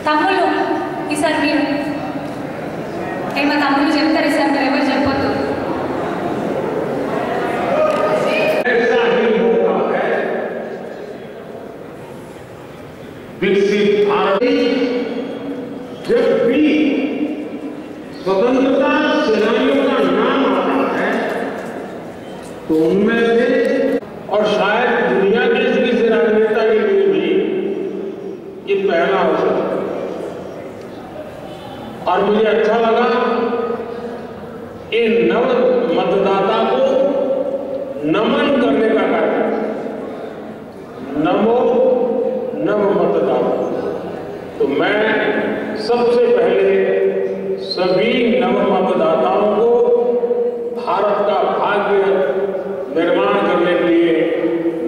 తమ్ముళ్ళు ఈసారి మీరు మా తమ్ముళ్ళు చెప్తారు, ఈసారి మీరు ఎవరు చెప్పొద్దు. विकसित भारत जब भी स्वतंत्रता सेनानियों का नाम आता है तो उनमें से और शायद दुनिया के किसी राजनेता के लिए भी ये पहला अवसर और मुझे अच्छा लगा इन नव मतदाता को नमन करने का कार्य नमो नव मतदाता। तो मैं सबसे पहले सभी नव मतदाताओं को भारत का भाग्य निर्माण करने के लिए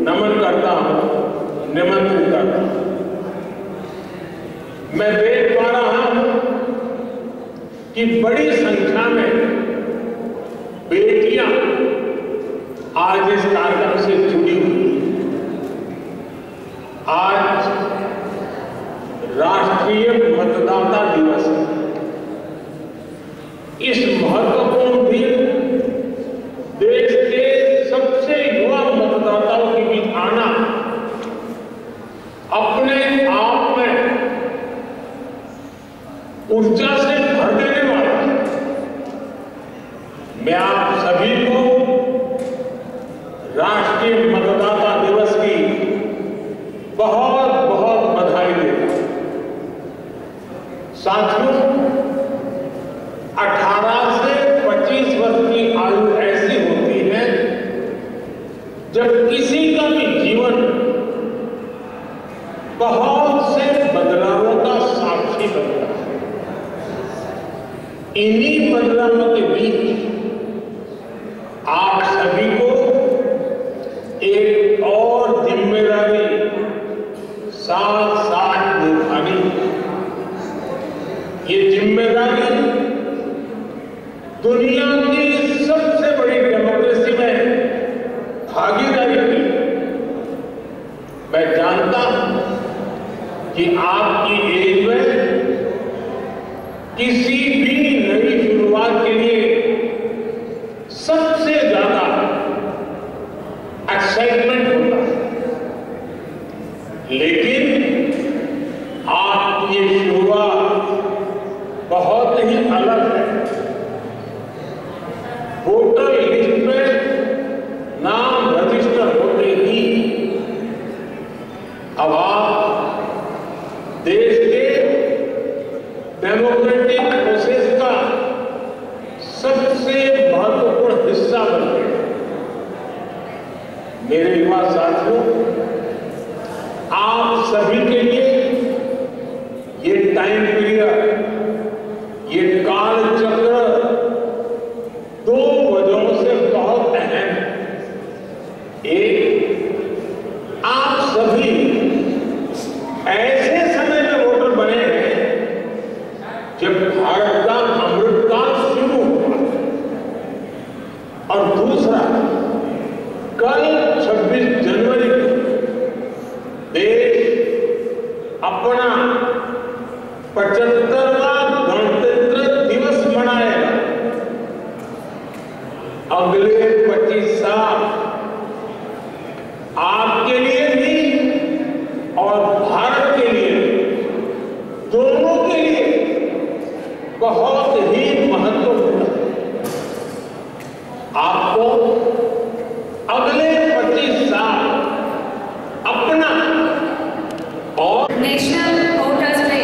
नमन करता हूं, निमंत्रित करता हूं। मैं देख पा रहा हूं कि बड़ी संख्या में बेटियां आज इस कार्यक्रम से जुड़ी हुई। आज राष्ट्रीय मतदाता दिवस है। इस महत्वपूर्ण दिन देश के सबसे युवा मतदाताओं के बीच आना अपने आप में ऊर्जा से भर देने वाला है। मैं आप सभी को राष्ट्रीय मतदाता दिवस की बहुत बहुत बधाई देता हूं। साथियों, 18 से 25 वर्ष की आयु ऐसी होती है जब किसी का भी जीवन बहुत से बदलावों का साक्षी बनता है। इन्हीं बदलावों के बीच आप सभी को एक और जिम्मेदारी साथ साथ निभानी। ये जिम्मेदारी दुनिया की सबसे बड़ी डेमोक्रेसी में भागीदारी की। मैं जानता हूं कि आपकी एज में किसी भी नई शुरुआत के लिए सबसे ज्यादा एक्साइटमेंट होता है, लेकिन आपकी ये शुरुआत बहुत ही अलग है। वोटर लिस्ट में नाम रजिस्टर होते ही अब आप देश के डेमोक्रेटिक प्रोसेस का सबसे महत्वपूर्ण हिस्सा बन गए। मेरे युवा साथियों, आप सभी के लिए ये टाइम पीरियड, ये काल चक्र 2 वजहों से बहुत अहम है। एक, आप सभी ऐसे समय में वोटर बने हैं जब भारत का अमृतकाल शुरू हुआ, और दूसरा, कल 26 जनवरी को देश अपना 75वां गणतंत्र दिवस मनाएगा। अगले 25 साल आपके लिए भी और भारत के लिए, दोनों के लिए बहुत ही महत्वपूर्ण है। आपको अगले 25 साल अपना और నేషనల్ ఓటర్స్ డే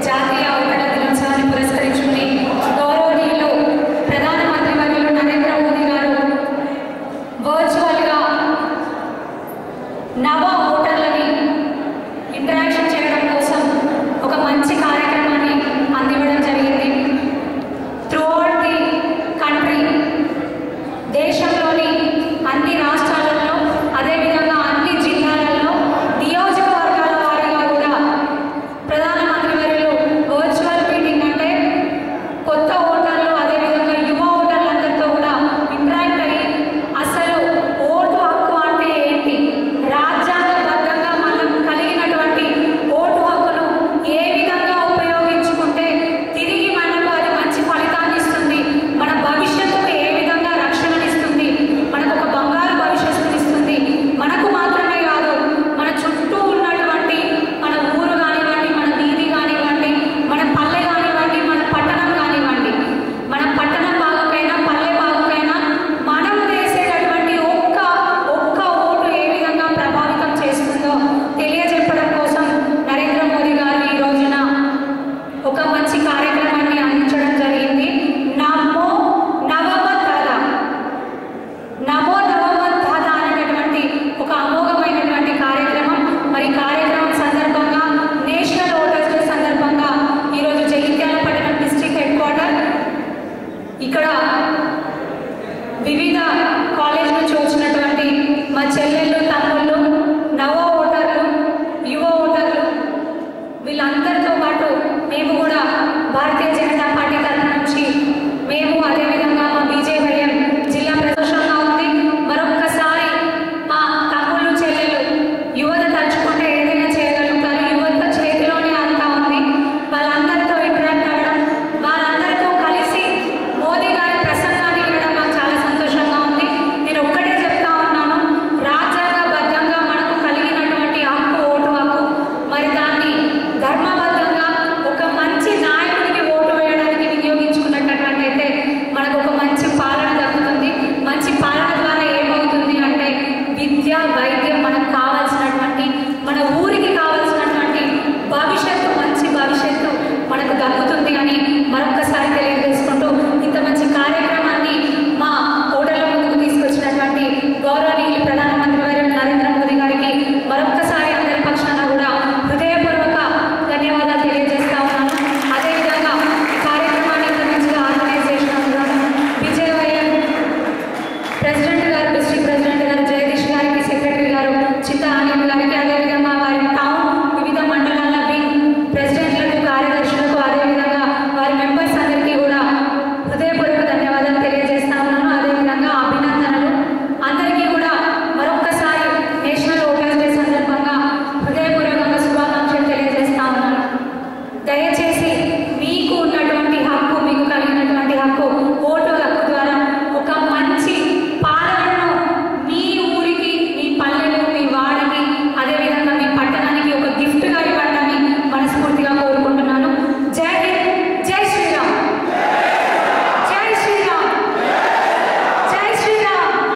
జాతీయ ఓటర్ల దినోత్సవాన్ని పురస్కరించుకుని గౌరవనీయులు ప్రధానమంత్రి వర్యులు నరేంద్ర మోదీ గారు వర్చువల్గా నవ ఓటర్లని ఇంటరాక్షన్ చేయడం కోసం ఒక మంచి కార్యక్రమాన్ని అందివ్వడం జరిగింది. త్రూఅవుట్ ది కంట్రీ, దేశంలోని అన్ని రాష్ట్రాలలో, అదేవిధంగా అన్ని జిల్లాలలో, నియోజకవర్గాల వారీగా కూడా అందరితో పాటు మేము కూడా భారతీయ జనతా